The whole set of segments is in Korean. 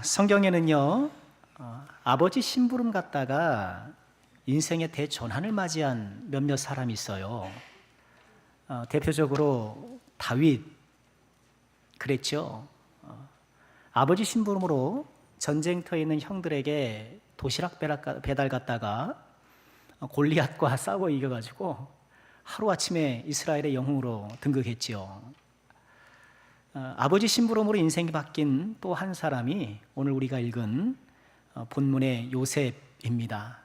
성경에는요, 아버지 심부름 갔다가 인생의 대전환을 맞이한 몇몇 사람이 있어요. 대표적으로 다윗 그랬죠. 아버지 심부름으로 전쟁터에 있는 형들에게 도시락 배달 갔다가 골리앗과 싸워 이겨가지고 하루아침에 이스라엘의 영웅으로 등극했지요. 아버지 심부름으로 인생이 바뀐 또 한 사람이 오늘 우리가 읽은 본문의 요셉입니다.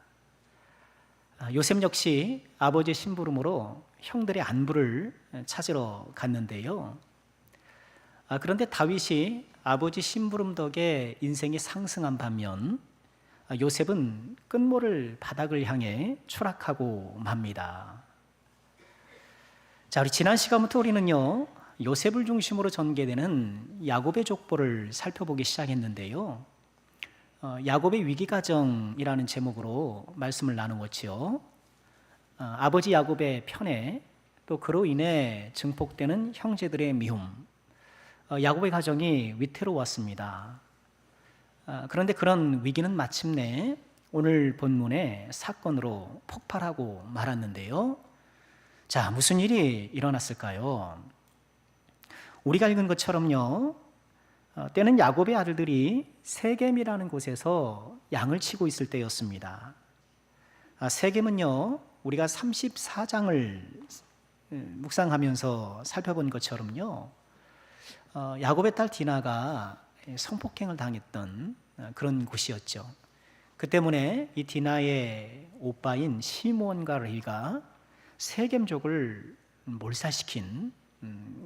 요셉 역시 아버지 심부름으로 형들의 안부를 찾으러 갔는데요. 그런데 다윗이 아버지 심부름 덕에 인생이 상승한 반면 요셉은 끝모를 바닥을 향해 추락하고 맙니다. 자, 우리 지난 시간부터 우리는요, 요셉을 중심으로 전개되는 야곱의 족보를 살펴보기 시작했는데요. 야곱의 위기가정이라는 제목으로 말씀을 나누었지요. 아버지 야곱의 편애, 또 그로 인해 증폭되는 형제들의 미움, 야곱의 가정이 위태로웠습니다. 그런데 그런 위기는 마침내 오늘 본문의 사건으로 폭발하고 말았는데요. 자, 무슨 일이 일어났을까요? 우리가 읽은 것처럼요, 때는 야곱의 아들들이 세겜이라는 곳에서 양을 치고 있을 때였습니다. 세겜은요, 우리가 34장을 묵상하면서 살펴본 것처럼요, 야곱의 딸 디나가 성폭행을 당했던 그런 곳이었죠. 그 때문에 이 디나의 오빠인 시몬과 레위가 세겜족을 몰살시킨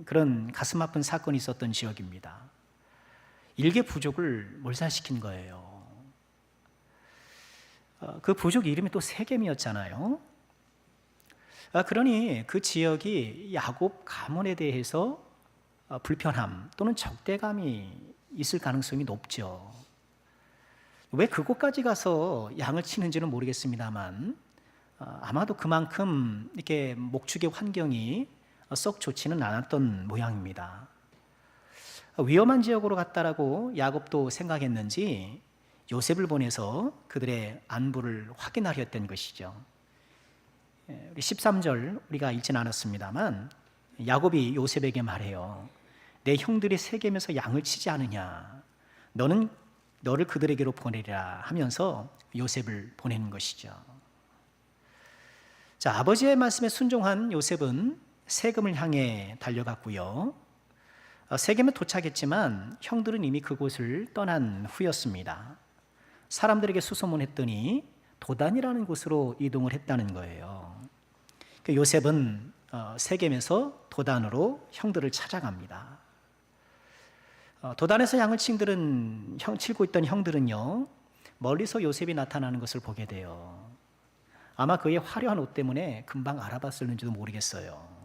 그런 가슴 아픈 사건이 있었던 지역입니다. 일개 부족을 몰살시킨 거예요. 그 부족 이름이 또 세겜이었잖아요. 그러니 그 지역이 야곱 가문에 대해서 불편함 또는 적대감이 있을 가능성이 높죠. 왜 그곳까지 가서 양을 치는지는 모르겠습니다만 아마도 그만큼 이렇게 목축의 환경이 썩 좋지는 않았던 모양입니다. 위험한 지역으로 갔다라고 야곱도 생각했는지 요셉을 보내서 그들의 안부를 확인하려 했던 것이죠. 우리 13절 우리가 읽진 않았습니다만 야곱이 요셉에게 말해요. 내 형들이 세겜에서 양을 치지 않으냐, 너를 그들에게로 보내리라 하면서 요셉을 보내는 것이죠. 자, 아버지의 말씀에 순종한 요셉은 세겜을 향해 달려갔고요. 세겜에 도착했지만 형들은 이미 그곳을 떠난 후였습니다. 사람들에게 수소문했더니 도단이라는 곳으로 이동을 했다는 거예요. 요셉은 세겜에서 도단으로 형들을 찾아갑니다. 도단에서 양을 치고 있던 형들은요, 멀리서 요셉이 나타나는 것을 보게 돼요. 아마 그의 화려한 옷 때문에 금방 알아봤을는지도 모르겠어요.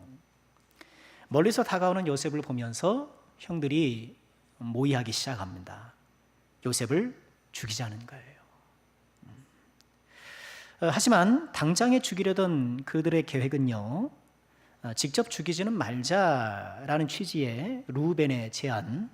멀리서 다가오는 요셉을 보면서 형들이 모의하기 시작합니다. 요셉을 죽이자는 거예요. 하지만 당장에 죽이려던 그들의 계획은요, 직접 죽이지는 말자라는 취지의 루벤의 제안,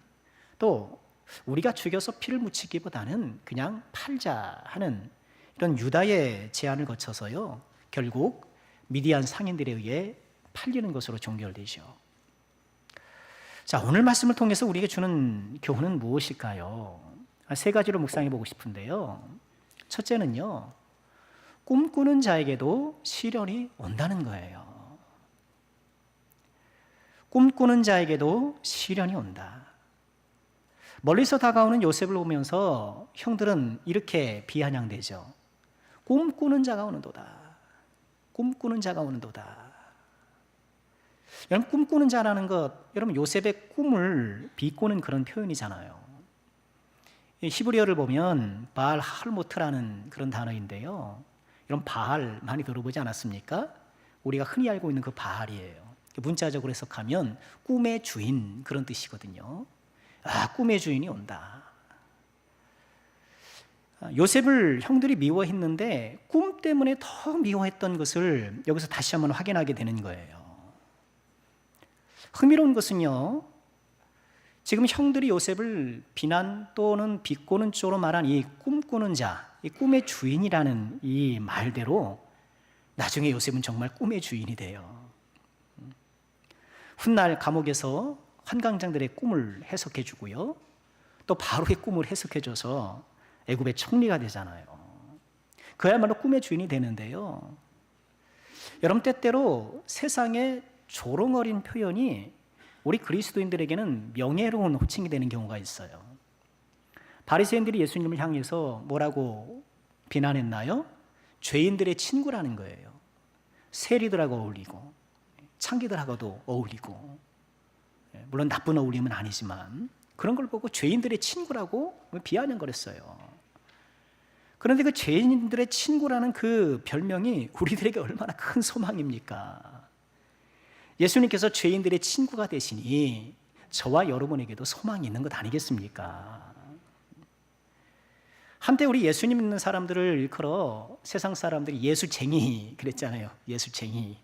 또 우리가 죽여서 피를 묻히기보다는 그냥 팔자 하는 이런 유다의 제안을 거쳐서요, 결국 미디안 상인들에 의해 팔리는 것으로 종결되죠. 자, 오늘 말씀을 통해서 우리에게 주는 교훈은 무엇일까요? 세 가지로 묵상해 보고 싶은데요. 첫째는요, 꿈꾸는 자에게도 시련이 온다는 거예요. 꿈꾸는 자에게도 시련이 온다. 멀리서 다가오는 요셉을 보면서 형들은 이렇게 비아냥대죠. 꿈꾸는 자가 오는도다. 꿈꾸는 자가 오는도다. 여러분, 꿈꾸는 자라는 것, 여러분 요셉의 꿈을 비꼬는 그런 표현이잖아요. 히브리어를 보면 바알 할모트라는 그런 단어인데요. 이런 바알 많이 들어보지 않았습니까? 우리가 흔히 알고 있는 그 바알이에요. 문자적으로 해석하면 꿈의 주인 그런 뜻이거든요. 꿈의 주인이 온다. 요셉을 형들이 미워했는데 꿈 때문에 더 미워했던 것을 여기서 다시 한번 확인하게 되는 거예요. 흥미로운 것은요, 지금 형들이 요셉을 비난 또는 비꼬는 쪽으로 말한 이 꿈꾸는 자, 이 꿈의 주인이라는 이 말대로 나중에 요셉은 정말 꿈의 주인이 돼요. 훗날 감옥에서 환관장들의 꿈을 해석해 주고요. 또 바로의 꿈을 해석해 줘서 애굽의 총리가 되잖아요. 그야말로 꿈의 주인이 되는데요. 여러분, 때때로 세상의 조롱어린 표현이 우리 그리스도인들에게는 명예로운 호칭이 되는 경우가 있어요. 바리새인들이 예수님을 향해서 뭐라고 비난했나요? 죄인들의 친구라는 거예요. 세리들하고 어울리고 창기들하고도 어울리고, 물론 나쁜 어울림은 아니지만 그런 걸 보고 죄인들의 친구라고 비아냥거렸어요. 그런데 그 죄인들의 친구라는 그 별명이 우리들에게 얼마나 큰 소망입니까? 예수님께서 죄인들의 친구가 되시니 저와 여러분에게도 소망이 있는 것 아니겠습니까? 한때 우리 예수님 믿는 사람들을 일컬어 세상 사람들이 예수쟁이 그랬잖아요. 예수쟁이.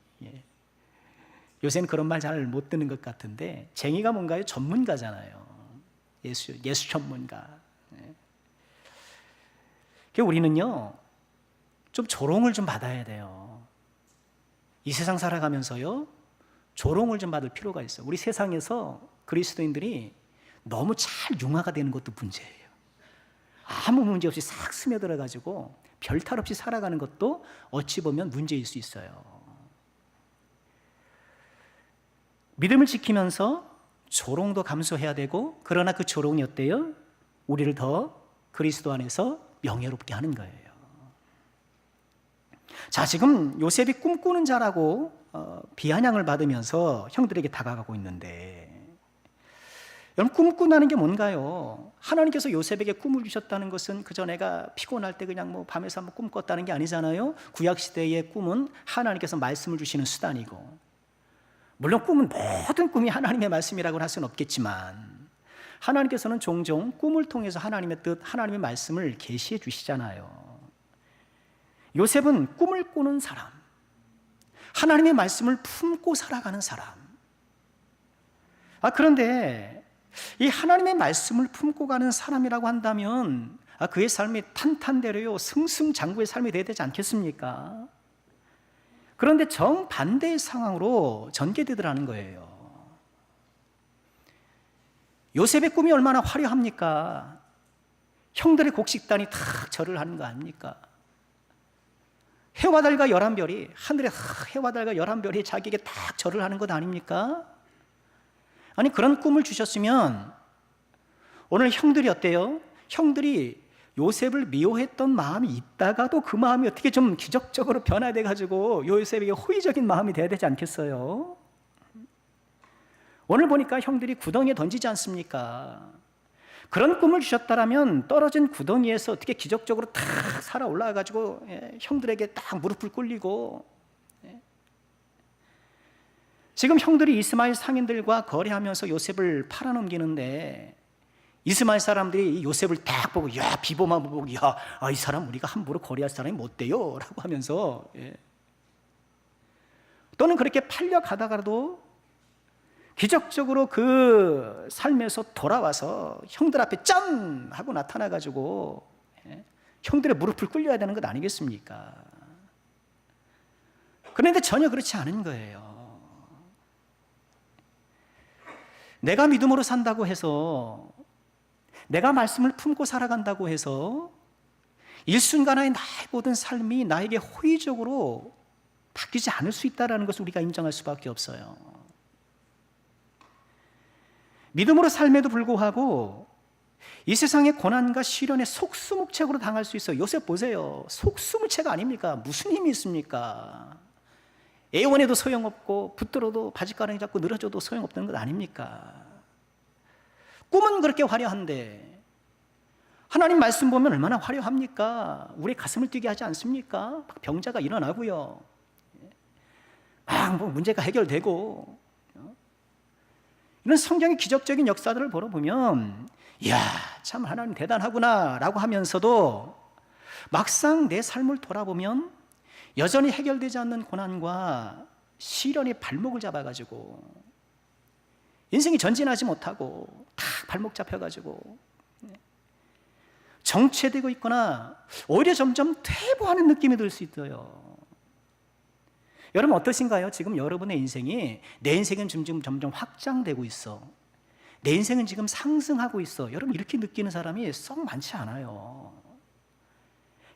요새는 그런 말 잘 못 듣는 것 같은데, 쟁이가 뭔가요? 전문가잖아요. 예수 전문가. 우리는요, 좀 조롱을 좀 받아야 돼요. 이 세상 살아가면서요, 조롱을 좀 받을 필요가 있어요. 우리 세상에서 그리스도인들이 너무 잘 융화가 되는 것도 문제예요. 아무 문제 없이 싹 스며들어가지고 별탈 없이 살아가는 것도 어찌 보면 문제일 수 있어요. 믿음을 지키면서 조롱도 감수해야 되고, 그러나 그 조롱이 어때요? 우리를 더 그리스도 안에서 명예롭게 하는 거예요. 자, 지금 요셉이 꿈꾸는 자라고 비아냥을 받으면서 형들에게 다가가고 있는데, 여러분, 꿈꾼다는 게 뭔가요? 하나님께서 요셉에게 꿈을 주셨다는 것은 그저 내가 피곤할 때 그냥 뭐 밤에서 한번 꿈 꿨다는 게 아니잖아요. 구약시대의 꿈은 하나님께서 말씀을 주시는 수단이고, 물론 꿈은 모든 꿈이 하나님의 말씀이라고 할 수는 없겠지만 하나님께서는 종종 꿈을 통해서 하나님의 뜻, 하나님의 말씀을 계시해 주시잖아요. 요셉은 꿈을 꾸는 사람, 하나님의 말씀을 품고 살아가는 사람. 그런데 이 하나님의 말씀을 품고 가는 사람이라고 한다면 그의 삶이 탄탄대로요, 승승장구의 삶이 되어야 되지 않겠습니까? 그런데 정반대의 상황으로 전개되더라는 거예요. 요셉의 꿈이 얼마나 화려합니까? 형들의 곡식단이 탁 절을 하는 거 아닙니까? 해와 달과 11별이, 하늘에 해와 달과 11별이 자기에게 딱 절을 하는 것 아닙니까? 아니, 그런 꿈을 주셨으면 오늘 형들이 어때요? 형들이 요셉을 미워했던 마음이 있다가도 그 마음이 어떻게 좀 기적적으로 변화돼 가지고 요셉에게 호의적인 마음이 돼야 되지 않겠어요? 오늘 보니까 형들이 구덩이에 던지지 않습니까? 그런 꿈을 주셨다라면 떨어진 구덩이에서 어떻게 기적적으로 탁 살아 올라와 가지고 형들에게 딱 무릎을 꿇리고, 지금 형들이 이스마엘 상인들과 거래하면서 요셉을 팔아넘기는데 이스마엘 사람들이 요셉을 딱 보고, 야, 비보만 보고, 야, 이 사람 우리가 함부로 거래할 사람이 못 돼요 라고 하면서, 또는 그렇게 팔려가다가도 기적적으로 그 삶에서 돌아와서 형들 앞에 짠! 하고 나타나가지고 형들의 무릎을 꿇려야 되는 것 아니겠습니까? 그런데 전혀 그렇지 않은 거예요. 내가 믿음으로 산다고 해서, 내가 말씀을 품고 살아간다고 해서 일순간의 나의 모든 삶이 나에게 호의적으로 바뀌지 않을 수 있다는 것을 우리가 인정할 수밖에 없어요. 믿음으로 삶에도 불구하고 이 세상의 고난과 시련에 속수무책으로 당할 수 있어요. 요셉 보세요. 속수무책 아닙니까? 무슨 힘이 있습니까? 애원해도 소용없고 붙들어도 바짓가랑이 잡고 늘어져도 소용없다는 것 아닙니까? 꿈은 그렇게 화려한데 하나님 말씀 보면 얼마나 화려합니까? 우리 가슴을 뛰게 하지 않습니까? 병자가 일어나고요, 뭐 문제가 해결되고, 이런 성경의 기적적인 역사들을 보러 보면, 이야, 참 하나님 대단하구나 라고 하면서도 막상 내 삶을 돌아보면 여전히 해결되지 않는 고난과 시련이 발목을 잡아가지고 인생이 전진하지 못하고 다 발목 잡혀가지고 정체되고 있거나 오히려 점점 퇴보하는 느낌이 들 수 있어요. 여러분 어떠신가요? 지금 여러분의 인생이 내 인생은 지금 점점 확장되고 있어. 내 인생은 지금 상승하고 있어. 여러분 이렇게 느끼는 사람이 썩 많지 않아요.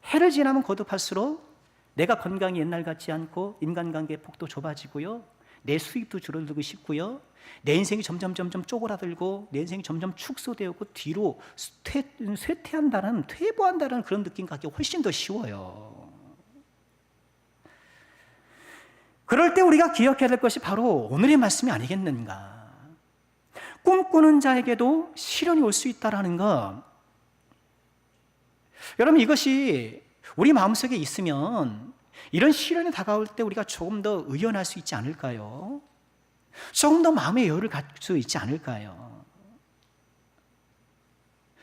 해를 지나면 거듭할수록 내가 건강이 옛날 같지 않고 인간관계의 폭도 좁아지고요. 내 수입도 줄어들고 싶고요. 내 인생이 점점 쪼그라들고 내 인생이 점점 축소되고 뒤로 쇠퇴한다는, 퇴보한다는 그런 느낌 갖기 훨씬 더 쉬워요. 그럴 때 우리가 기억해야 될 것이 바로 오늘의 말씀이 아니겠는가. 꿈꾸는 자에게도 시련이 올 수 있다는 것. 여러분 이것이 우리 마음속에 있으면 이런 시련이 다가올 때 우리가 조금 더 의연할 수 있지 않을까요? 조금 더 마음의 여유를 갖을 수 있지 않을까요?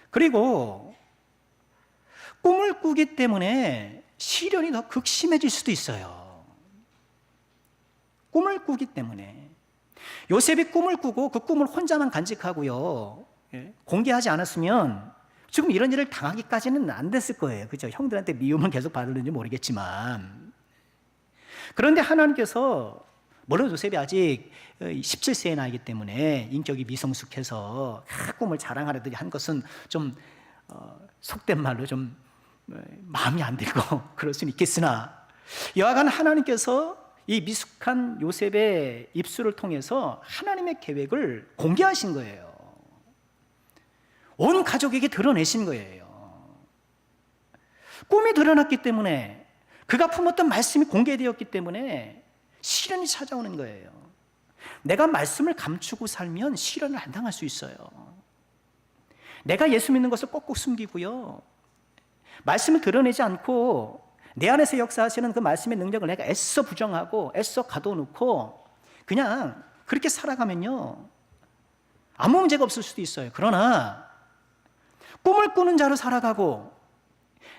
그리고 꿈을 꾸기 때문에 시련이 더 극심해질 수도 있어요. 꿈을 꾸기 때문에. 요셉이 꿈을 꾸고 그 꿈을 혼자만 간직하고요, 공개하지 않았으면 지금 이런 일을 당하기까지는 안 됐을 거예요. 그죠? 형들한테 미움을 계속 받을는지 모르겠지만. 그런데 하나님께서, 물론 요셉이 아직 17세의 나이기 때문에 인격이 미성숙해서 꿈을 자랑하려더니 한 것은 좀 속된 말로 좀 마음이 안 들고 그럴 수는 있겠으나, 여하간 하나님께서 이 미숙한 요셉의 입술을 통해서 하나님의 계획을 공개하신 거예요. 온 가족에게 드러내신 거예요. 꿈이 드러났기 때문에, 그가 품었던 말씀이 공개되었기 때문에 시련이 찾아오는 거예요. 내가 말씀을 감추고 살면 시련을 안 당할 수 있어요. 내가 예수 믿는 것을 꼭꼭 숨기고요, 말씀을 드러내지 않고 내 안에서 역사하시는 그 말씀의 능력을 내가 애써 부정하고 애써 가둬놓고 그냥 그렇게 살아가면요, 아무 문제가 없을 수도 있어요. 그러나 꿈을 꾸는 자로 살아가고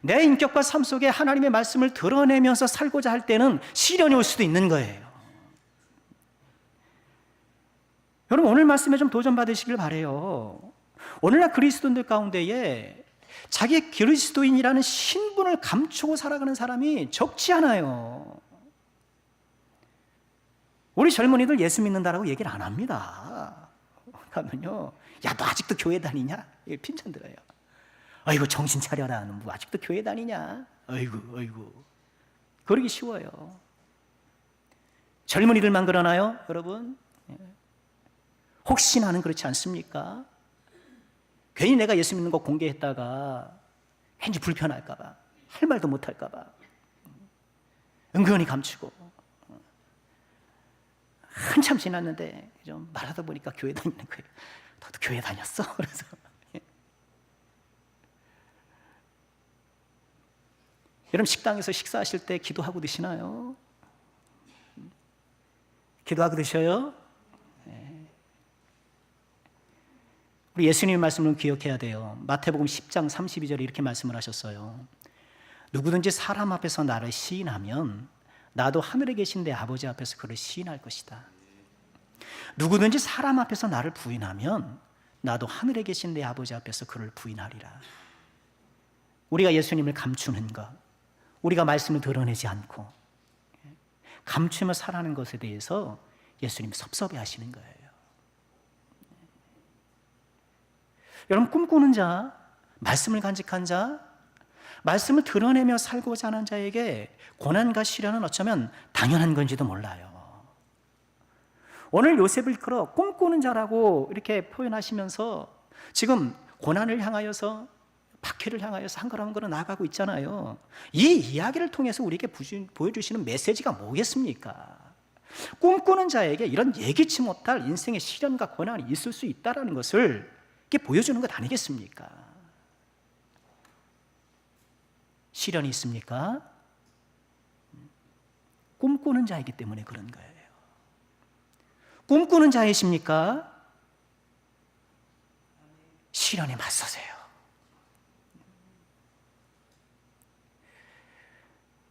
내 인격과 삶 속에 하나님의 말씀을 드러내면서 살고자 할 때는 시련이 올 수도 있는 거예요. 여러분 오늘 말씀에 좀 도전받으시길 바라요. 오늘날 그리스도인들 가운데에 자기 그리스도인이라는 신분을 감추고 살아가는 사람이 적지 않아요. 우리 젊은이들 예수 믿는다라고 얘기를 안 합니다. 가면요, 야 너 아직도 교회 다니냐? 핀잔 들어요. 아이고 정신 차려라, 너 뭐 아직도 교회 다니냐? 아이고 그러기 쉬워요. 젊은이들만 그러나요, 여러분? 혹시 나는 그렇지 않습니까? 괜히 내가 예수 믿는 거 공개했다가 왠지 불편할까 봐, 할 말도 못할까 봐 은근히 감추고, 한참 지났는데 좀 말하다 보니까 교회 다니는 거예요. 너도 교회 다녔어? 그래서 여러분 식당에서 식사하실 때 기도하고 드시나요? 기도하고 드셔요? 우리 예수님의 말씀을 기억해야 돼요. 마태복음 10장 32절에 이렇게 말씀을 하셨어요. 누구든지 사람 앞에서 나를 시인하면 나도 하늘에 계신 내 아버지 앞에서 그를 시인할 것이다. 누구든지 사람 앞에서 나를 부인하면 나도 하늘에 계신 내 아버지 앞에서 그를 부인하리라. 우리가 예수님을 감추는 것, 우리가 말씀을 드러내지 않고 감추며 살아가는 것에 대해서 예수님이 섭섭해 하시는 거예요. 여러분 꿈꾸는 자, 말씀을 간직한 자, 말씀을 드러내며 살고자 하는 자에게 고난과 시련은 어쩌면 당연한 건지도 몰라요. 오늘 요셉을 끌어 꿈꾸는 자라고 이렇게 표현하시면서 지금 고난을 향하여서, 박해를 향하여서 한 걸음 한 걸음 나아가고 있잖아요. 이 이야기를 통해서 우리에게 보여주시는 메시지가 뭐겠습니까? 꿈꾸는 자에게 이런 예기치 못할 인생의 시련과 고난이 있을 수 있다는 것을 이렇게 보여주는 것 아니겠습니까? 시련이 있습니까? 꿈꾸는 자이기 때문에 그런 거예요. 꿈꾸는 자이십니까? 시련에 맞서세요.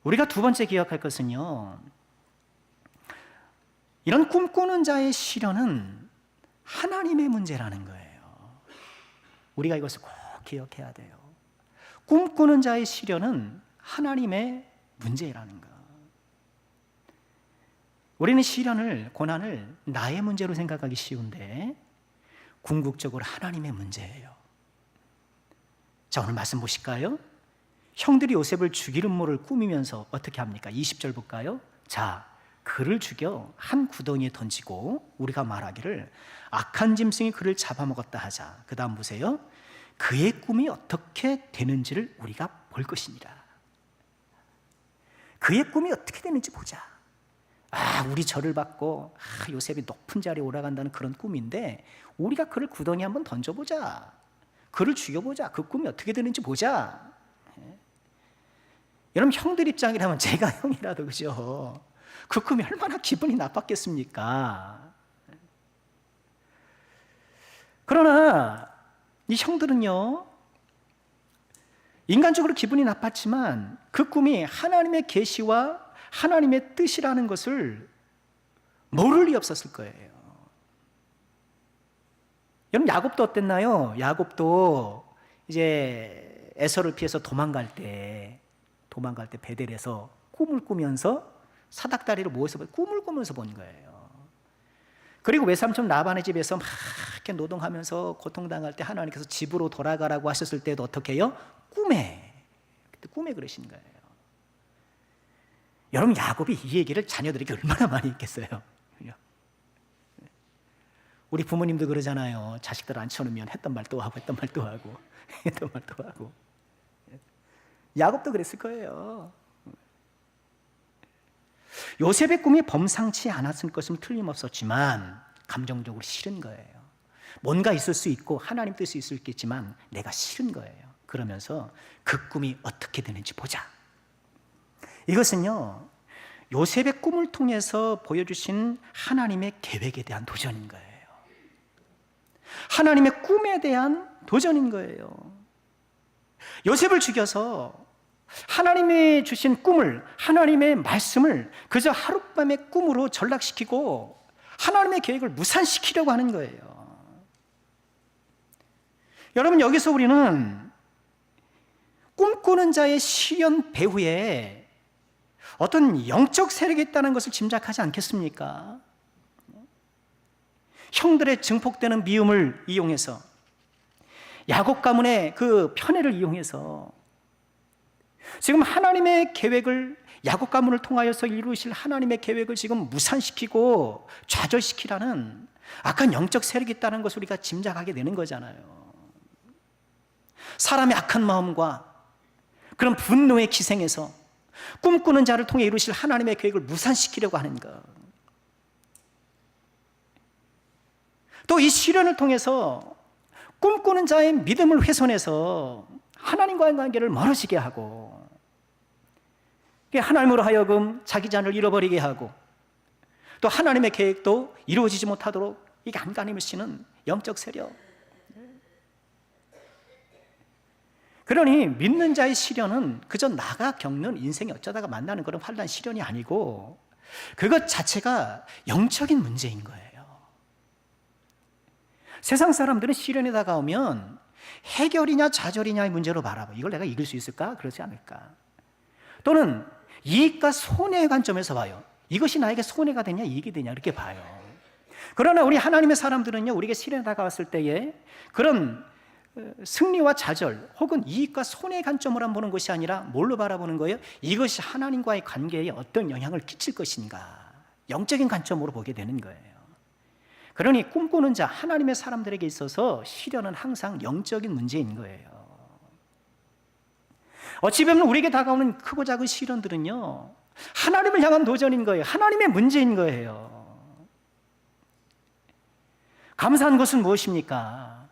우리가 두 번째 기억할 것은요, 이런 꿈꾸는 자의 시련은 하나님의 문제라는 거예요. 우리가 이것을 꼭 기억해야 돼요. 꿈꾸는 자의 시련은 하나님의 문제라는 거. 우리는 시련을, 고난을 나의 문제로 생각하기 쉬운데 궁극적으로 하나님의 문제예요. 자, 오늘 말씀 보실까요? 형들이 요셉을 죽일 음모를 꾸미면서 어떻게 합니까? 20절 볼까요? 자, 그를 죽여 한 구덩이에 던지고 우리가 말하기를 악한 짐승이 그를 잡아먹었다 하자. 그 다음 보세요. 그의 꿈이 어떻게 되는지를 우리가 볼 것이니라. 그의 꿈이 어떻게 되는지 보자. 우리 절을 받고 요셉이 높은 자리에 올라간다는 그런 꿈인데 우리가 그를 구덩이에 한번 던져보자. 그를 죽여보자. 그 꿈이 어떻게 되는지 보자. 여러분, 형들 입장이라면 제가 형이라도 그죠? 그 꿈이 얼마나 기분이 나빴겠습니까? 그러나 이 형들은요, 인간적으로 기분이 나빴지만 그 꿈이 하나님의 계시와 하나님의 뜻이라는 것을 모를 리 없었을 거예요. 여러분, 야곱도 어땠나요? 야곱도 이제 에서를 피해서 도망갈 때 베델에서 꿈을 꾸면서 사닥다리를 모여서 꿈을 꾸면서 본 거예요. 그리고 외삼촌 라반의 집에서 막 이렇게 노동하면서 고통당할 때 하나님께서 집으로 돌아가라고 하셨을 때도 어떻게 해요? 꿈에 그러신 거예요. 여러분, 야곱이 이 얘기를 자녀들에게 얼마나 많이 했겠어요? 우리 부모님도 그러잖아요. 자식들 앉혀놓으면 했던 말 또 하고 했던 말 또 하고 했던 말 또 하고. 야곱도 그랬을 거예요. 요셉의 꿈이 범상치 않았을 것은 틀림없었지만 감정적으로 싫은 거예요. 뭔가 있을 수 있고 하나님 뜻이 있을 수 있겠지만 내가 싫은 거예요. 그러면서 그 꿈이 어떻게 되는지 보자. 이것은요, 요셉의 꿈을 통해서 보여주신 하나님의 계획에 대한 도전인 거예요. 하나님의 꿈에 대한 도전인 거예요. 요셉을 죽여서 하나님이 주신 꿈을, 하나님의 말씀을 그저 하룻밤의 꿈으로 전락시키고 하나님의 계획을 무산시키려고 하는 거예요. 여러분, 여기서 우리는 꿈꾸는 자의 시련 배후에 어떤 영적 세력이 있다는 것을 짐작하지 않겠습니까? 형들의 증폭되는 미움을 이용해서, 야곱 가문의 그 편애를 이용해서 지금 하나님의 계획을, 야곱 가문을 통하여서 이루실 하나님의 계획을 지금 무산시키고 좌절시키라는 악한 영적 세력이 있다는 것을 우리가 짐작하게 되는 거잖아요. 사람의 악한 마음과 그런 분노에 기생해서 꿈꾸는 자를 통해 이루실 하나님의 계획을 무산시키려고 하는 것. 또 이 시련을 통해서 꿈꾸는 자의 믿음을 훼손해서 하나님과의 관계를 멀어지게 하고, 하나님으로 하여금 자기 자녀를 잃어버리게 하고, 또 하나님의 계획도 이루어지지 못하도록 이게 안간힘을 쓰는 영적 세력. 그러니 믿는 자의 시련은 그저 나가 겪는 인생에 어쩌다가 만나는 그런 환난 시련이 아니고 그것 자체가 영적인 문제인 거예요. 세상 사람들은 시련이 다가오면 해결이냐 좌절이냐의 문제로 바라봐. 이걸 내가 이길 수 있을까? 그렇지 않을까? 또는 이익과 손해의 관점에서 봐요. 이것이 나에게 손해가 되냐 이익이 되냐 이렇게 봐요. 그러나 우리 하나님의 사람들은요, 우리에게 시련이 다가왔을 때에 그런 승리와 좌절 혹은 이익과 손해의 관점으로 보는 것이 아니라 뭘로 바라보는 거예요? 이것이 하나님과의 관계에 어떤 영향을 끼칠 것인가, 영적인 관점으로 보게 되는 거예요. 그러니 꿈꾸는 자, 하나님의 사람들에게 있어서 시련은 항상 영적인 문제인 거예요. 어찌 보면 우리에게 다가오는 크고 작은 시련들은요, 하나님을 향한 도전인 거예요. 하나님의 문제인 거예요. 감사한 것은 무엇입니까?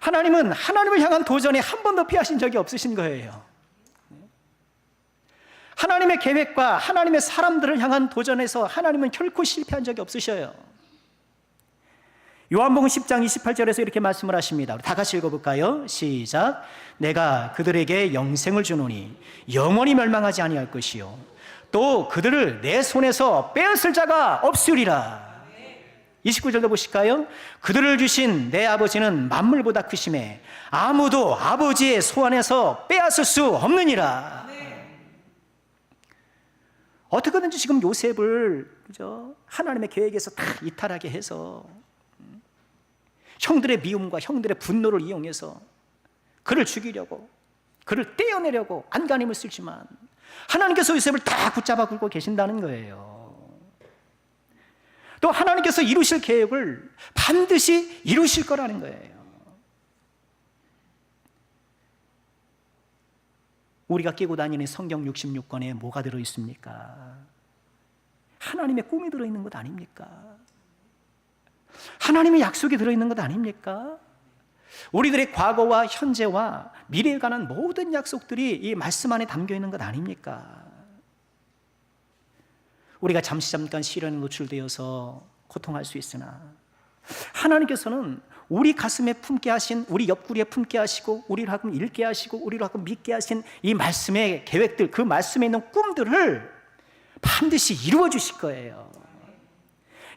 하나님은 하나님을 향한 도전에 한 번도 피하신 적이 없으신 거예요. 하나님의 계획과 하나님의 사람들을 향한 도전에서 하나님은 결코 실패한 적이 없으셔요. 요한복음 10장 28절에서 이렇게 말씀을 하십니다. 우리 다 같이 읽어볼까요? 시작. 내가 그들에게 영생을 주노니 영원히 멸망하지 아니할 것이요 또 그들을 내 손에서 빼앗을 자가 없으리라. 29절도 보실까요? 그들을 주신 내 아버지는 만물보다 크심에 아무도 아버지의 소원에서 빼앗을 수 없느니라. 어떻게든지 지금 요셉을 그죠? 하나님의 계획에서 다 이탈하게 해서 형들의 미움과 형들의 분노를 이용해서 그를 죽이려고, 그를 떼어내려고 안간힘을 쓰지만 하나님께서 요셉을 다 붙잡아 굴고 계신다는 거예요. 또 하나님께서 이루실 계획을 반드시 이루실 거라는 거예요. 우리가 끼고 다니는 성경 66권에 뭐가 들어있습니까? 하나님의 꿈이 들어있는 것 아닙니까? 하나님의 약속이 들어있는 것 아닙니까? 우리들의 과거와 현재와 미래에 관한 모든 약속들이 이 말씀 안에 담겨있는 것 아닙니까? 우리가 잠깐 시련에 노출되어서 고통할 수 있으나 하나님께서는 우리 가슴에 품게 하신, 우리 옆구리에 품게 하시고 우리를 하금 읽게 하시고 우리를 하금 믿게 하신 이 말씀의 계획들, 그 말씀에 있는 꿈들을 반드시 이루어 주실 거예요.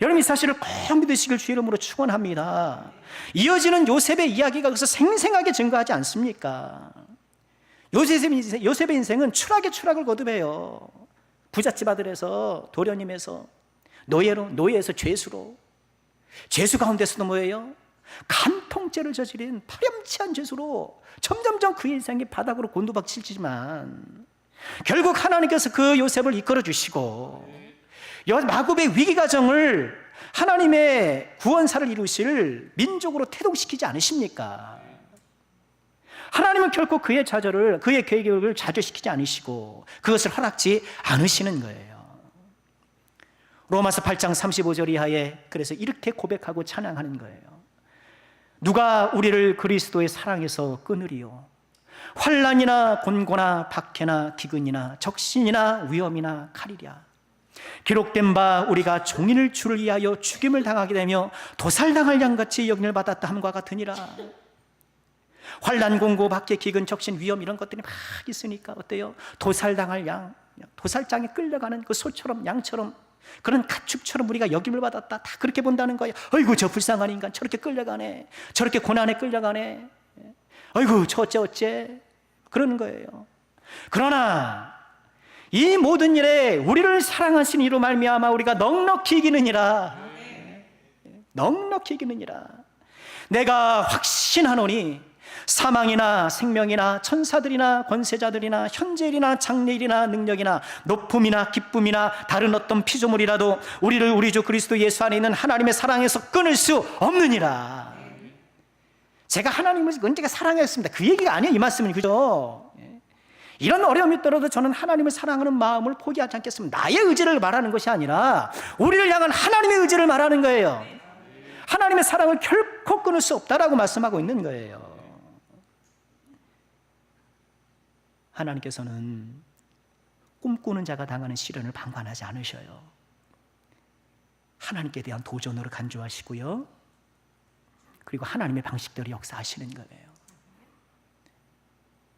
여러분 이 사실을 꼭 믿으시길 주의 이름으로 축원합니다. 이어지는 요셉의 이야기가 그래서 생생하게 증거하지 않습니까? 요셉의 인생은 추락의 추락을 거듭해요. 부잣집 아들에서 도련님에서 노예에서 죄수로, 죄수 가운데서도 뭐예요? 간통죄를 저지른 파렴치한 죄수로 점점점 그 인생이 바닥으로 곤두박질지만 결국 하나님께서 그 요셉을 이끌어 주시고 마굽의 위기 과정을 하나님의 구원사를 이루실 민족으로 태동시키지 않으십니까? 하나님은 결코 그의 좌절을, 그의 계획을 좌절시키지 않으시고 그것을 허락지 않으시는 거예요. 로마서 8장 35절 이하에 그래서 이렇게 고백하고 찬양하는 거예요. 누가 우리를 그리스도의 사랑에서 끊으리요? 환난이나 곤고나 박해나 기근이나 적신이나 위험이나 칼이랴. 기록된 바 우리가 종일 주를 위하여 죽임을 당하게 되며 도살당할 양같이 여김을 받았다 함과 같으니라. 환난, 공고, 박해, 기근, 적신, 위험 이런 것들이 막 있으니까 어때요? 도살당할 양, 도살장에 끌려가는 그 소처럼 양처럼 그런 가축처럼 우리가 여김을 받았다. 다 그렇게 본다는 거예요. 어이구 저 불쌍한 인간 저렇게 끌려가네, 저렇게 고난에 끌려가네, 어이구 저 어째 그러는 거예요. 그러나 이 모든 일에 우리를 사랑하신 이로 말미암아 우리가 넉넉히 이기느니라. 넉넉히 이기느니라. 내가 확신하노니 사망이나 생명이나 천사들이나 권세자들이나 현재일이나 장래일이나 능력이나 높음이나 기쁨이나 다른 어떤 피조물이라도 우리를 우리 주 그리스도 예수 안에 있는 하나님의 사랑에서 끊을 수 없느니라. 제가 하나님을 언제가 사랑했습니다 그 얘기가 아니에요. 이 말씀은, 그죠? 이런 어려움이 있더라도 저는 하나님을 사랑하는 마음을 포기하지 않겠습니다. 나의 의지를 말하는 것이 아니라 우리를 향한 하나님의 의지를 말하는 거예요. 하나님의 사랑을 결코 끊을 수 없다라고 말씀하고 있는 거예요. 하나님께서는 꿈꾸는 자가 당하는 시련을 방관하지 않으셔요. 하나님께 대한 도전으로 간주하시고요, 그리고 하나님의 방식대로 역사하시는 거예요.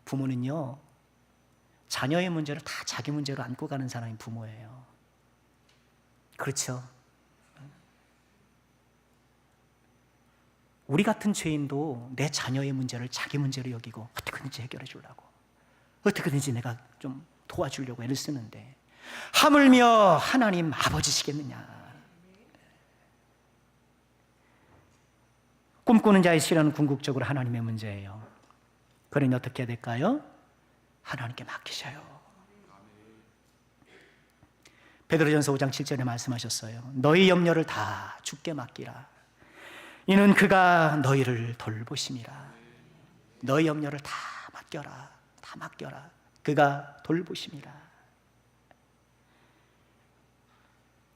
부모는요, 자녀의 문제를 다 자기 문제로 안고 가는 사람이 부모예요. 그렇죠? 우리 같은 죄인도 내 자녀의 문제를 자기 문제로 여기고 어떻게든지 해결해 주려고, 어떻게든지 내가 좀 도와주려고 애를 쓰는데 하물며 하나님 아버지시겠느냐. 꿈꾸는 자의 시련은 궁극적으로 하나님의 문제예요. 그러니 어떻게 해야 될까요? 하나님께 맡기셔요. 베드로전서 5장 7절에 말씀하셨어요. 너희 염려를 다 주께 맡기라. 이는 그가 너희를 돌보심이라. 너희 염려를 다 맡겨라. 다 맡겨라. 그가 돌보심이라.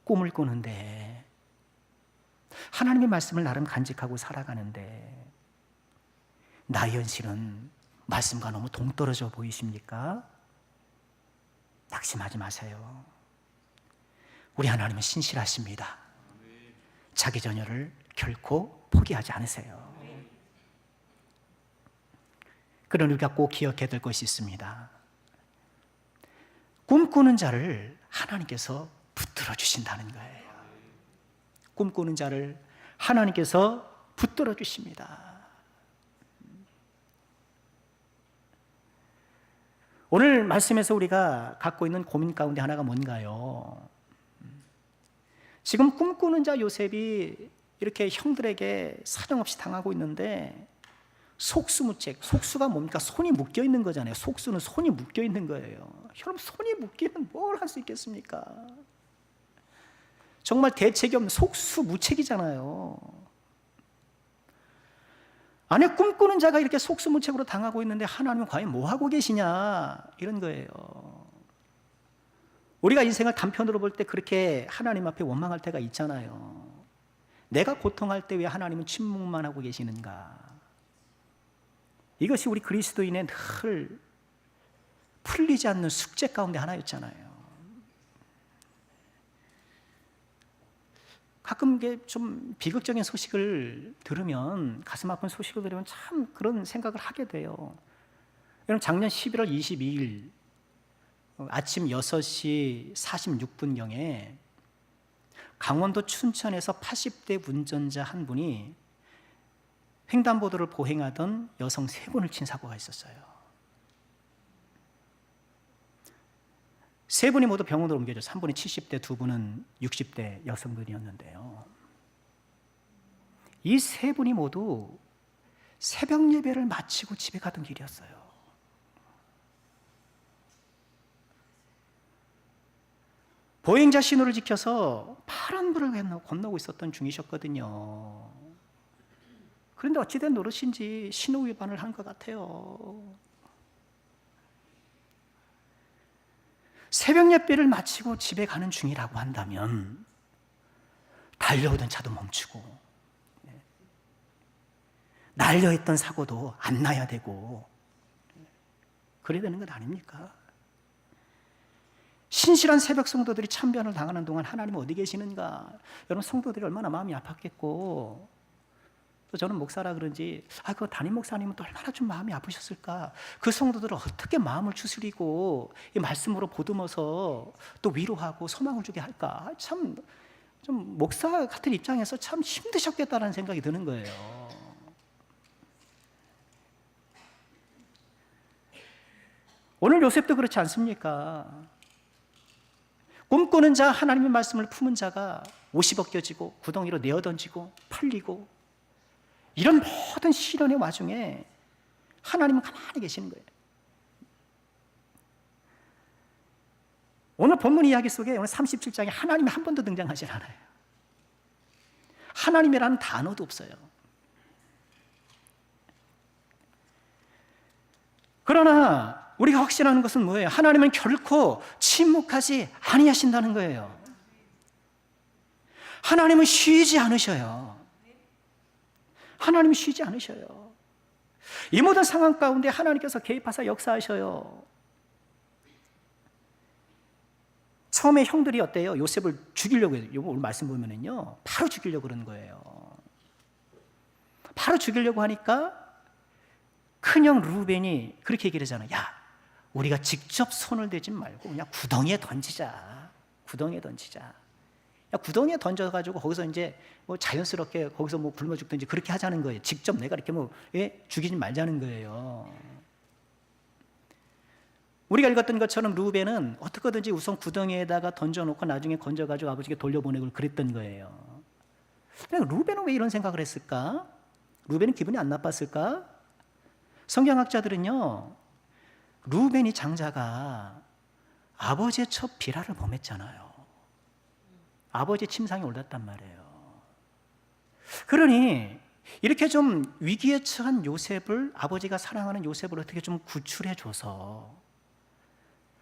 꿈을 꾸는데, 하나님의 말씀을 나름 간직하고 살아가는데 나의 현실은 말씀과 너무 동떨어져 보이십니까? 낙심하지 마세요. 우리 하나님은 신실하십니다. 자기 자녀를 결코 포기하지 않으세요. 그러나 우리가 꼭 기억해야 될 것이 있습니다. 꿈꾸는 자를 하나님께서 붙들어 주신다는 거예요. 꿈꾸는 자를 하나님께서 붙들어 주십니다. 오늘 말씀에서 우리가 갖고 있는 고민 가운데 하나가 뭔가요? 지금 꿈꾸는 자 요셉이 이렇게 형들에게 사정없이 당하고 있는데 속수무책, 속수가 뭡니까? 손이 묶여 있는 거잖아요. 속수는 손이 묶여 있는 거예요. 여러분, 손이 묶이면 뭘 할 수 있겠습니까? 정말 대책이 없는 속수무책이잖아요. 아니, 꿈꾸는 자가 이렇게 속수무책으로 당하고 있는데 하나님은 과연 뭐 하고 계시냐, 이런 거예요. 우리가 인생을 단편으로 볼 때 그렇게 하나님 앞에 원망할 때가 있잖아요. 내가 고통할 때 왜 하나님은 침묵만 하고 계시는가? 이것이 우리 그리스도인의 늘 풀리지 않는 숙제 가운데 하나였잖아요. 가끔 이게 좀 비극적인 소식을 들으면, 가슴 아픈 소식을 들으면 참 그런 생각을 하게 돼요. 여러분, 작년 11월 22일 아침 6시 46분경에 강원도 춘천에서 80대 운전자 한 분이 횡단보도를 보행하던 여성 3분을 친 사고가 있었어요. 3분이 모두 병원으로 옮겨져서 한 분이 70대, 2분은 60대 여성분이었는데요. 이 3분이 모두 새벽 예배를 마치고 집에 가던 길이었어요. 보행자 신호를 지켜서 파란불을 건너고 있었던 중이셨거든요. 그런데 어찌된 노릇인지 신호 위반을 한 것 같아요. 새벽 예배를 마치고 집에 가는 중이라고 한다면 달려오던 차도 멈추고, 날려있던 사고도 안 나야 되고, 그래야 되는 것 아닙니까? 신실한 새벽 성도들이 참변을 당하는 동안 하나님은 어디 계시는가? 여러분, 성도들이 얼마나 마음이 아팠겠고, 또 저는 목사라 그런지 그 담임 목사님은 또 얼마나 좀 마음이 아프셨을까? 그 성도들을 어떻게 마음을 추스리고 이 말씀으로 보듬어서 또 위로하고 소망을 주게 할까? 참 좀 목사 같은 입장에서 참 힘드셨겠다라는 생각이 드는 거예요. 오늘 요셉도 그렇지 않습니까? 꿈꾸는 자, 하나님의 말씀을 품은 자가 옷이 벗겨지고 구덩이로 내어던지고 팔리고, 이런 모든 시련의 와중에 하나님은 가만히 계시는 거예요. 오늘 본문 이야기 속에 오늘 37장에 하나님이 한 번도 등장하지 않아요. 하나님이라는 단어도 없어요. 그러나 우리가 확신하는 것은 뭐예요? 하나님은 결코 침묵하지 아니하신다는 거예요. 하나님은 쉬지 않으셔요. 하나님이 쉬지 않으셔요. 이 모든 상황 가운데 하나님께서 개입하사 역사하셔요. 처음에 형들이 어때요? 요셉을 죽이려고 해요. 오늘 말씀 보면은요, 바로 죽이려고 그러는 거예요. 바로 죽이려고 하니까 큰형 루벤이 그렇게 얘기를 하잖아요. 야, 우리가 직접 손을 대지 말고 그냥 구덩이에 던지자. 구덩이에 던지자. 야, 구덩이에 던져가지고 거기서 이제 뭐 자연스럽게 거기서 뭐 굶어 죽든지 그렇게 하자는 거예요. 직접 내가 이렇게 죽이지 말자는 거예요. 우리가 읽었던 것처럼 루벤은 어떻게든지 우선 구덩이에다가 던져놓고 나중에 건져가지고 아버지께 돌려보내고 그랬던 거예요. 루벤은 왜 이런 생각을 했을까? 루벤은 기분이 안 나빴을까? 성경학자들은요, 루벤이 장자가 아버지의 첫 비라를 범했잖아요. 아버지의 침상에 올랐단 말이에요. 그러니 이렇게 좀 위기에 처한 요셉을, 아버지가 사랑하는 요셉을 어떻게 좀 구출해줘서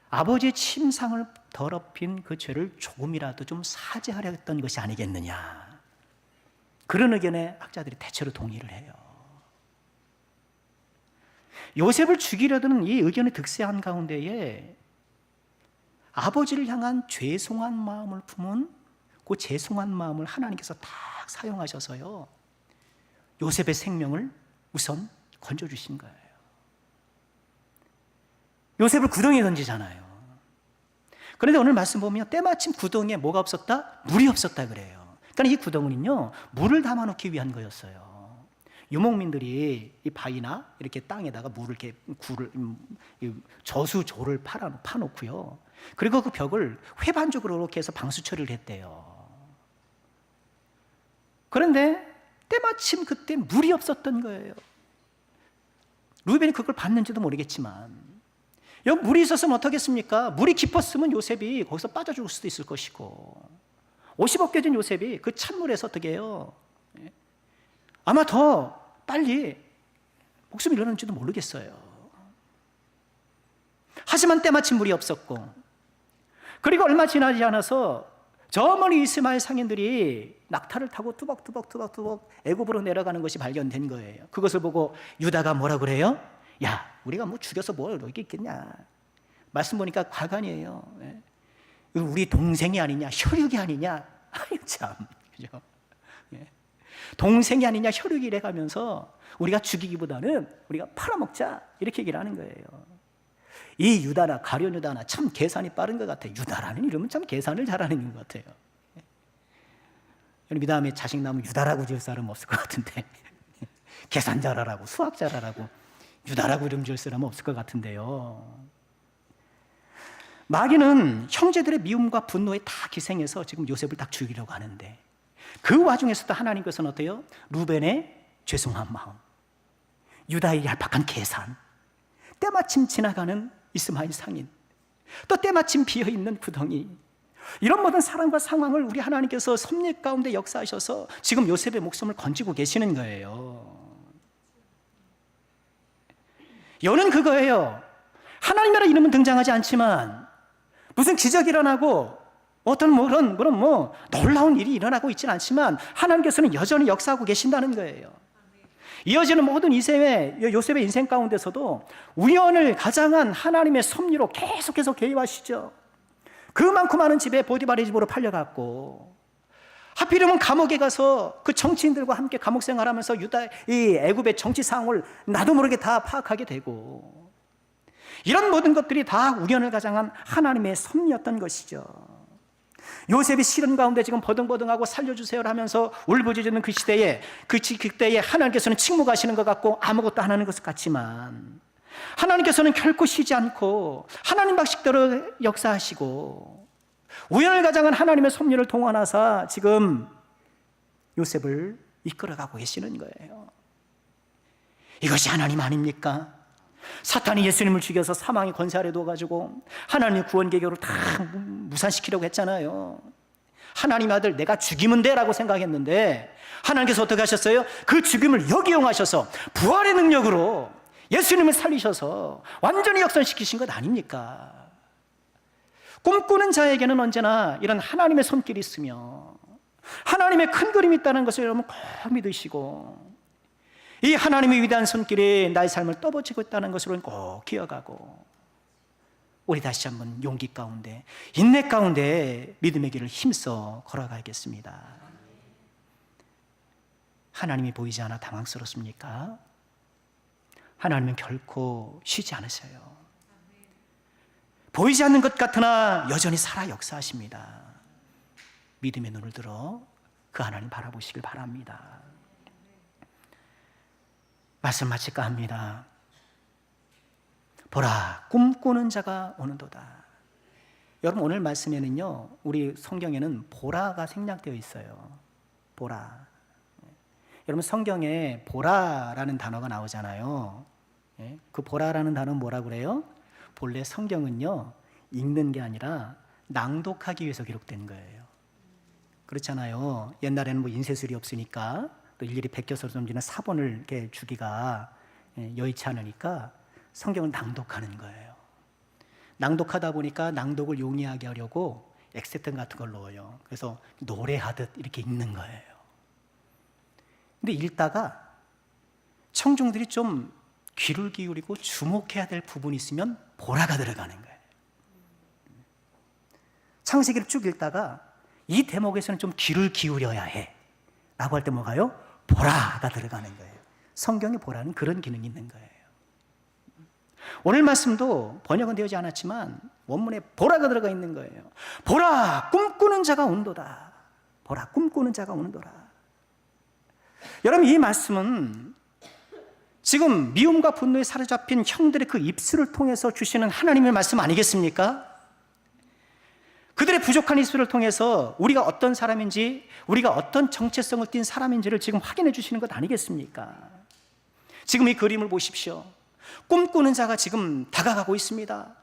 아버지의 침상을 더럽힌 그 죄를 조금이라도 좀 사죄하려 했던 것이 아니겠느냐, 그런 의견에 학자들이 대체로 동의를 해요. 요셉을 죽이려던 이 의견에 득세한 가운데에 아버지를 향한 죄송한 마음을 품은 그 죄송한 마음을 하나님께서 딱 사용하셔서요, 요셉의 생명을 우선 건져주신 거예요. 요셉을 구덩이에 던지잖아요. 그런데 오늘 말씀 보면 때마침 구덩이에 뭐가 없었다? 물이 없었다 그래요. 그러니까 이 구덩이는요, 물을 담아놓기 위한 거였어요. 유목민들이 이 바위나 이렇게 땅에다가 물을 이렇게 저수조를 파놓고요. 그리고 그 벽을 회반죽으로 이렇게 해서 방수 처리를 했대요. 그런데 때마침 그때 물이 없었던 거예요. 루벤이 그걸 봤는지도 모르겠지만, 여기 물이 있었으면 어떻겠습니까? 물이 깊었으면 요셉이 거기서 빠져 죽을 수도 있을 것이고, 옷이 벗겨진 요셉이 그 찬물에서 어떻게 해요? 아마 더 빨리 목숨이 잃었는지도 모르겠어요. 하지만 때마침 물이 없었고, 그리고 얼마 지나지 않아서 저 멀리 이스마엘 상인들이 낙타를 타고 투벅투벅 애굽으로 내려가는 것이 발견된 거예요. 그것을 보고 유다가 뭐라 그래요? 야, 우리가 뭐 죽여서 뭘 여기 있겠냐. 말씀 보니까 과관이에요. 우리 동생이 아니냐, 혈육이 아니냐. 아유 참, 그죠? 동생이 아니냐, 혈육이래 가면서 우리가 죽이기보다는 우리가 팔아먹자, 이렇게 얘기를 하는 거예요. 이 유다나 가룟 유다나 참 계산이 빠른 것 같아요. 유다라는 이름은 참 계산을 잘하는 것 같아요. 이 다음에 자식 나면 유다라고 지을 사람은 없을 것 같은데 계산 잘하라고, 수학 잘하라고 유다라고 이름 지을 사람은 없을 것 같은데요. 마귀는 형제들의 미움과 분노에 다 기생해서 지금 요셉을 딱 죽이려고 하는데, 그 와중에서도 하나님께서는 어때요? 루벤의 죄송한 마음, 유다의 얄팍한 계산, 때마침 지나가는 이스마엘 상인, 또 때마침 비어있는 구덩이, 이런 모든 사랑과 상황을 우리 하나님께서 섭리 가운데 역사하셔서 지금 요셉의 목숨을 건지고 계시는 거예요. 여는 그거예요. 하나님이라는 이름은 등장하지 않지만 무슨 기적이 일어나고 어떤 그런 놀라운 일이 일어나고 있지는 않지만 하나님께서는 여전히 역사하고 계신다는 거예요. 이어지는 모든 요셉의 인생 가운데서도 우연을 가장한 하나님의 섭리로 계속해서 개입하시죠. 그만큼 많은 집에 보디발의 집으로 팔려갔고, 하필이면 감옥에 가서 그 정치인들과 함께 감옥 생활하면서 이 애굽의 정치 상황을 나도 모르게 다 파악하게 되고, 이런 모든 것들이 다 우연을 가장한 하나님의 섭리였던 것이죠. 요셉이 시련 가운데 지금 버둥버둥하고 살려주세요 하면서 울부짖는 그 시대에, 그때에 하나님께서는 침묵하시는 것 같고 아무것도 안 하는 것 같지만, 하나님께서는 결코 쉬지 않고 하나님 방식대로 역사하시고 우연을 가장한 하나님의 섭리를 동원하사 지금 요셉을 이끌어가고 계시는 거예요. 이것이 하나님 아닙니까? 사탄이 예수님을 죽여서 사망의 권세 아래 둬가지고 하나님의 구원 계획으로 다 무산시키려고 했잖아요. 하나님의 아들 내가 죽이면 돼 라고 생각했는데, 하나님께서 어떻게 하셨어요? 그 죽임을 역이용하셔서 부활의 능력으로 예수님을 살리셔서 완전히 역선시키신 것 아닙니까? 꿈꾸는 자에게는 언제나 이런 하나님의 손길이 있으며 하나님의 큰 그림이 있다는 것을 여러분 꼭 믿으시고, 이 하나님의 위대한 손길이 나의 삶을 떠받치고 있다는 것을 꼭 기억하고, 우리 다시 한번 용기 가운데, 인내 가운데 믿음의 길을 힘써 걸어가겠습니다. 하나님이 보이지 않아 당황스럽습니까? 하나님은 결코 쉬지 않으셔요. 보이지 않는 것 같으나 여전히 살아 역사하십니다. 믿음의 눈을 들어 그 하나님 바라보시길 바랍니다. 말씀 마칠까 합니다. 보라, 꿈꾸는 자가 오는도다. 여러분, 오늘 말씀에는요, 우리 성경에는 보라가 생략되어 있어요. 보라. 여러분, 성경에 보라라는 단어가 나오잖아요. 그 보라라는 단어는 뭐라 그래요? 본래 성경은요, 읽는 게 아니라 낭독하기 위해서 기록된 거예요. 그렇잖아요. 옛날에는 뭐 인쇄술이 없으니까 또 일일이 베껴서 던지는 사본을 이렇게 주기가 여의치 않으니까 성경을 낭독하는 거예요. 낭독하다 보니까 낭독을 용이하게 하려고 엑세텐 같은 걸 넣어요. 그래서 노래하듯 이렇게 읽는 거예요. 근데 읽다가 청중들이 좀 귀를 기울이고 주목해야 될 부분이 있으면 보라가 들어가는 거예요. 창세기를 쭉 읽다가 이 대목에서는 좀 귀를 기울여야 해 라고 할 때 뭐가요? 보라가 들어가는 거예요. 성경에 보라는 그런 기능이 있는 거예요. 오늘 말씀도 번역은 되지 않았지만 원문에 보라가 들어가 있는 거예요. 보라, 꿈꾸는 자가 온도다. 보라, 꿈꾸는 자가 오는도다. 여러분, 이 말씀은 지금 미움과 분노에 사로잡힌 형들의 그 입술을 통해서 주시는 하나님의 말씀 아니겠습니까? 그들의 부족한 입술을 통해서 우리가 어떤 사람인지, 우리가 어떤 정체성을 띤 사람인지를 지금 확인해 주시는 것 아니겠습니까? 지금 이 그림을 보십시오. 꿈꾸는 자가 지금 다가가고 있습니다.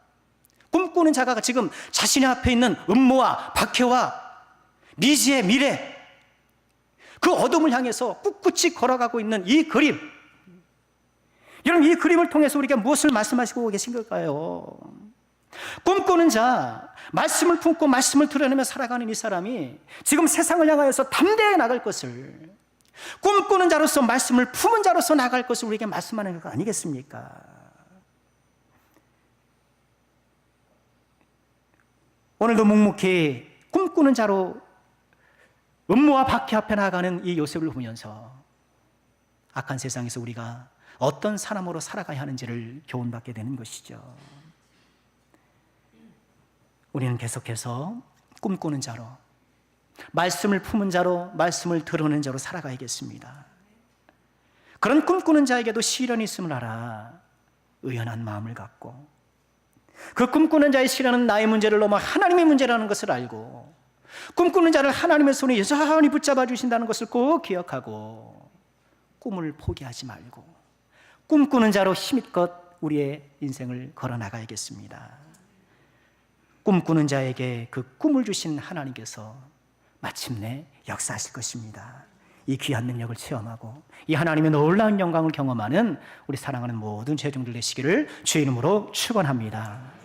꿈꾸는 자가 지금 자신의 앞에 있는 음모와 박해와 미지의 미래, 그 어둠을 향해서 꿋꿋이 걸어가고 있는 이 그림, 여러분, 이 그림을 통해서 우리가 무엇을 말씀하시고 계신 걸까요? 꿈꾸는 자, 말씀을 품고 말씀을 드러내며 살아가는 이 사람이 지금 세상을 향하여서 담대히 나갈 것을, 꿈꾸는 자로서 말씀을 품은 자로서 나갈 것을 우리에게 말씀하는 것 아니겠습니까? 오늘도 묵묵히 꿈꾸는 자로 음모와 박해 앞에 나가는 이 요셉을 보면서 악한 세상에서 우리가 어떤 사람으로 살아가야 하는지를 교훈받게 되는 것이죠. 우리는 계속해서 꿈꾸는 자로, 말씀을 품은 자로, 말씀을 드러내는 자로 살아가야겠습니다. 그런 꿈꾸는 자에게도 시련이 있음을 알아 의연한 마음을 갖고, 그 꿈꾸는 자의 시련은 나의 문제를 넘어 하나님의 문제라는 것을 알고, 꿈꾸는 자를 하나님의 손에 여전히 붙잡아 주신다는 것을 꼭 기억하고, 꿈을 포기하지 말고 꿈꾸는 자로 힘껏 우리의 인생을 걸어나가야겠습니다. 꿈꾸는 자에게 그 꿈을 주신 하나님께서 마침내 역사하실 것입니다. 이 귀한 능력을 체험하고 이 하나님의 놀라운 영광을 경험하는 우리 사랑하는 모든 제중들 되시기를 주의 이름으로 축원합니다.